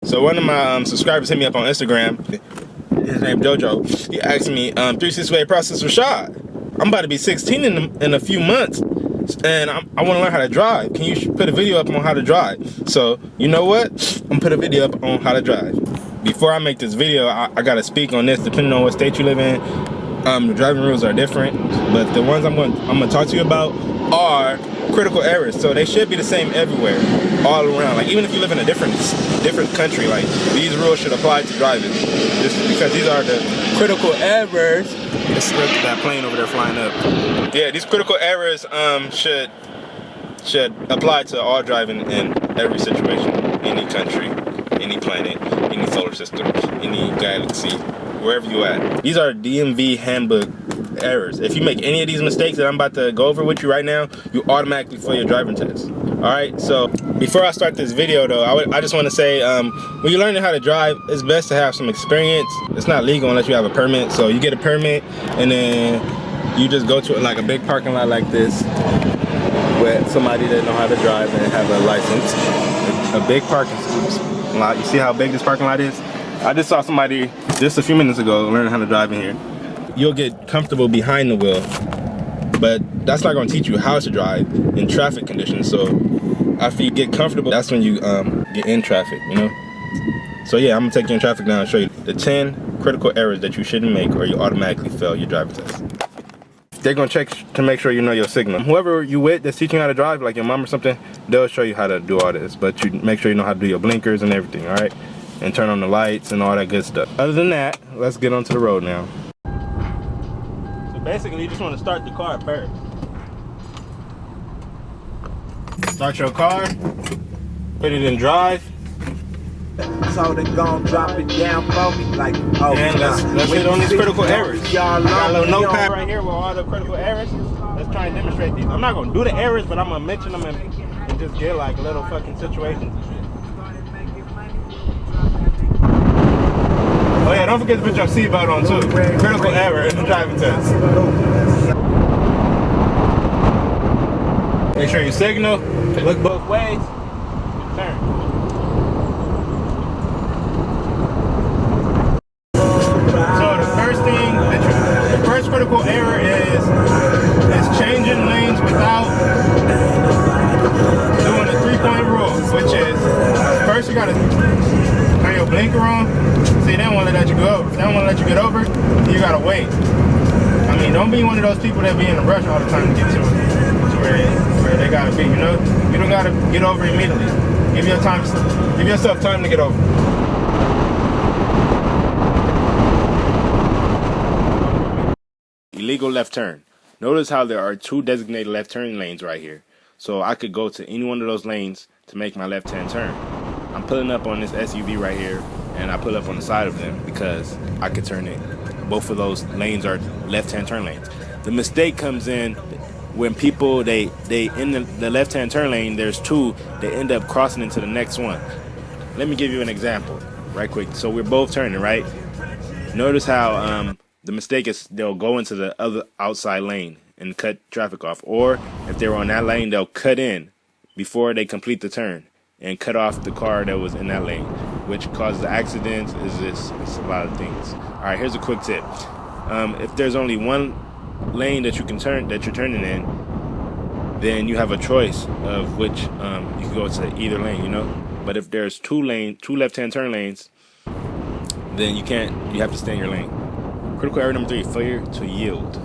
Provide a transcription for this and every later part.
So one of my subscribers hit me up on Instagram. His name Jojo. He asked me, 368 process Rashad. I'm about to be 16 in a few months, and I want to learn how to drive. Can you put a video up on how to drive? So you know what? I'm gonna put a video up on how to drive. Before I make this video, I gotta speak on this. Depending on what state you live in, the driving rules are different. But the ones I'm gonna talk to you about are critical errors. So they should be the same everywhere, all around. Like even if you live in a different country, like these rules should apply to driving. Just because these are the critical errors. Let's look at that plane over there flying up. Yeah, these critical errors should apply to all driving in every situation, any country, any planet, any solar system, any galaxy, wherever you at. These are DMV handbook errors. If you make any of these mistakes that I'm about to go over with you right now, you automatically fail your driving test. Alright, so before I start this video though, I just want to say, when you're learning how to drive, it's best to have some experience. It's not legal unless you have a permit. So you get a permit and then you just go to like a big parking lot like this with somebody that know how to drive and have a license. A big parking lot. You see how big this parking lot is? I just saw somebody just a few minutes ago learning how to drive in here. You'll get comfortable behind the wheel, but that's not going to teach you how to drive in traffic conditions. So after you get comfortable, that's when you get in traffic, you know. So yeah, I'm gonna take you in traffic now and show you the 10 critical errors that you shouldn't make or you automatically fail your driving test. They're gonna check to make sure you know your signal. Whoever you with that's teaching you how to drive, like your mom or something, they'll show you how to do all this, but you make sure you know how to do your blinkers and everything, all right? And turn on the lights and all that good stuff. Other than that, let's get onto the road now. So basically, you just want to start the car first. Start your car, put it in drive. So they gon' drop it down for me like, oh, and let's hit on these critical errors. Got a little notepad right here with all the critical errors. Let's try and demonstrate these. I'm not gonna do the errors, but I'm gonna mention them and just get like little fucking situations and shit. Oh yeah, don't forget to put your seatbelt on too. Critical error in the driving test. Make sure you signal, look both ways, turn. So the first thing, the first critical error is changing lanes without doing the 3-point rule, which is first you gotta turn your blinker on. See, they don't want to let you go. If they don't want to let you get over, you gotta wait. I mean, don't be one of those people that be in a rush all the time to get to where they gotta be. You know, you don't gotta get over immediately. Give yourself time to get over. Illegal left turn. Notice how there are 2 designated left turn lanes right here. So I could go to any one of those lanes to make my left-hand turn. I'm pulling up on this SUV right here, and I pull up on the side of them because I could turn it. Both of those lanes are left-hand turn lanes. The mistake comes in when people, they in the left-hand turn lane, there's 2, they end up crossing into the next one. Let me give you an example right quick. So we're both turning, right? Notice how the mistake is they'll go into the other outside lane and cut traffic off. Or if they were on that lane, they'll cut in before they complete the turn and cut off the car that was in that lane, which causes accidents. It's a lot of things. All right, here's a quick tip. If there's only one lane that you can turn, that you're turning in, then you have a choice of which you can go to either lane, you know. But if there's 2 left-hand turn lanes, then you can't. You have to stay in your lane. Critical error number 3: failure to yield.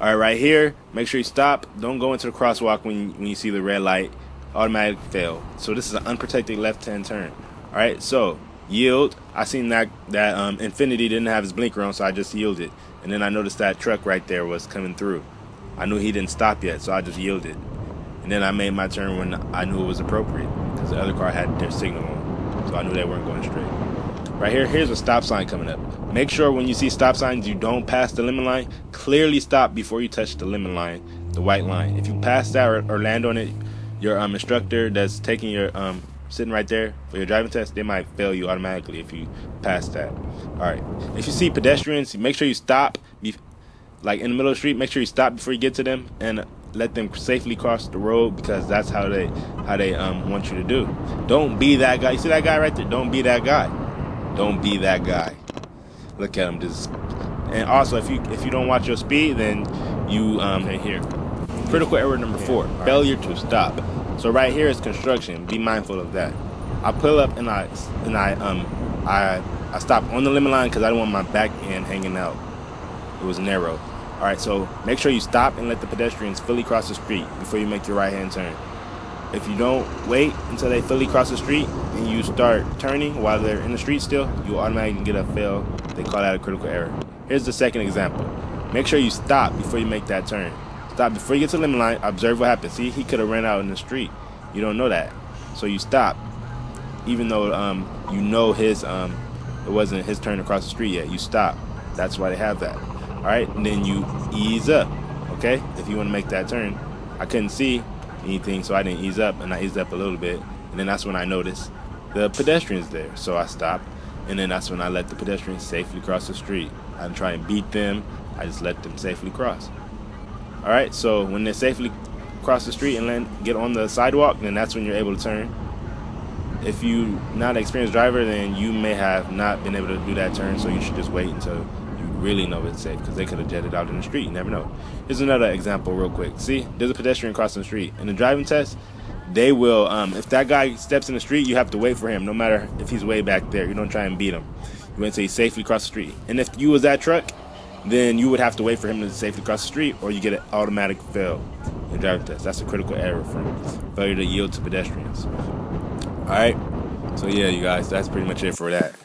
All right, right here, make sure you stop. Don't go into the crosswalk when you see the red light. Automatic fail. So this is an unprotected left-hand turn. All right, so yield. I seen that Infinity didn't have his blinker on, so I just yielded. And then I noticed that truck right there was coming through. I knew he didn't stop yet, so I just yielded. And then I made my turn when I knew it was appropriate, because the other car had their signal on, so I knew they weren't going straight. Right here, here's a stop sign coming up. Make sure when you see stop signs, you don't pass the limit line. Clearly stop before you touch the limit line, the white line. If you pass that or land on it, your instructor that's taking your sitting right there for your driving test, they might fail you automatically if you pass that. All right, if you see pedestrians, make sure you stop. Like in the middle of the street, make sure you stop before you get to them. And let them safely cross the road, because that's how they want you to do. Don't be that guy. You see that guy right there? Don't be that guy. Don't be that guy. Look at him. Just, and also, if you don't watch your speed, then you right here. Critical error number 4: failure to stop. So right here is construction. Be mindful of that. I pull up and I stop on the limit line because I don't want my back end hanging out. It was narrow. All right, so make sure you stop and let the pedestrians fully cross the street before you make your right-hand turn. If you don't wait until they fully cross the street and you start turning while they're in the street still, you automatically get a fail. They call that a critical error. Here's the second example. Make sure you stop before you make that turn. Stop before you get to the limit line. Observe what happens. See, he could have ran out in the street. You don't know that. So you stop. Even though you know his it wasn't his turn to cross the street yet. You stop. That's why they have that. Alright, and then you ease up. Okay? If you want to make that turn. I couldn't see anything, so I didn't ease up, and I eased up a little bit. And then that's when I noticed the pedestrians there. So I stopped, and then that's when I let the pedestrians safely cross the street. I didn't try and beat them. I just let them safely cross. Alright, so when they safely cross the street and get on the sidewalk, then that's when you're able to turn. If you're not an experienced driver, then you may have not been able to do that turn, so you should just wait until you really know it's safe, because they could have jetted out in the street. You never know. Here's another example real quick. See, there's a pedestrian crossing the street. In the driving test, they will, if that guy steps in the street, you have to wait for him, no matter if he's way back there. You don't try and beat him. You wait until he safely cross the street. And if you was that truck, then you would have to wait for him to safely cross the street, or you get an automatic fail in the driving test. That's a critical error from failure to yield to pedestrians. Alright, so yeah, you guys, that's pretty much it for that.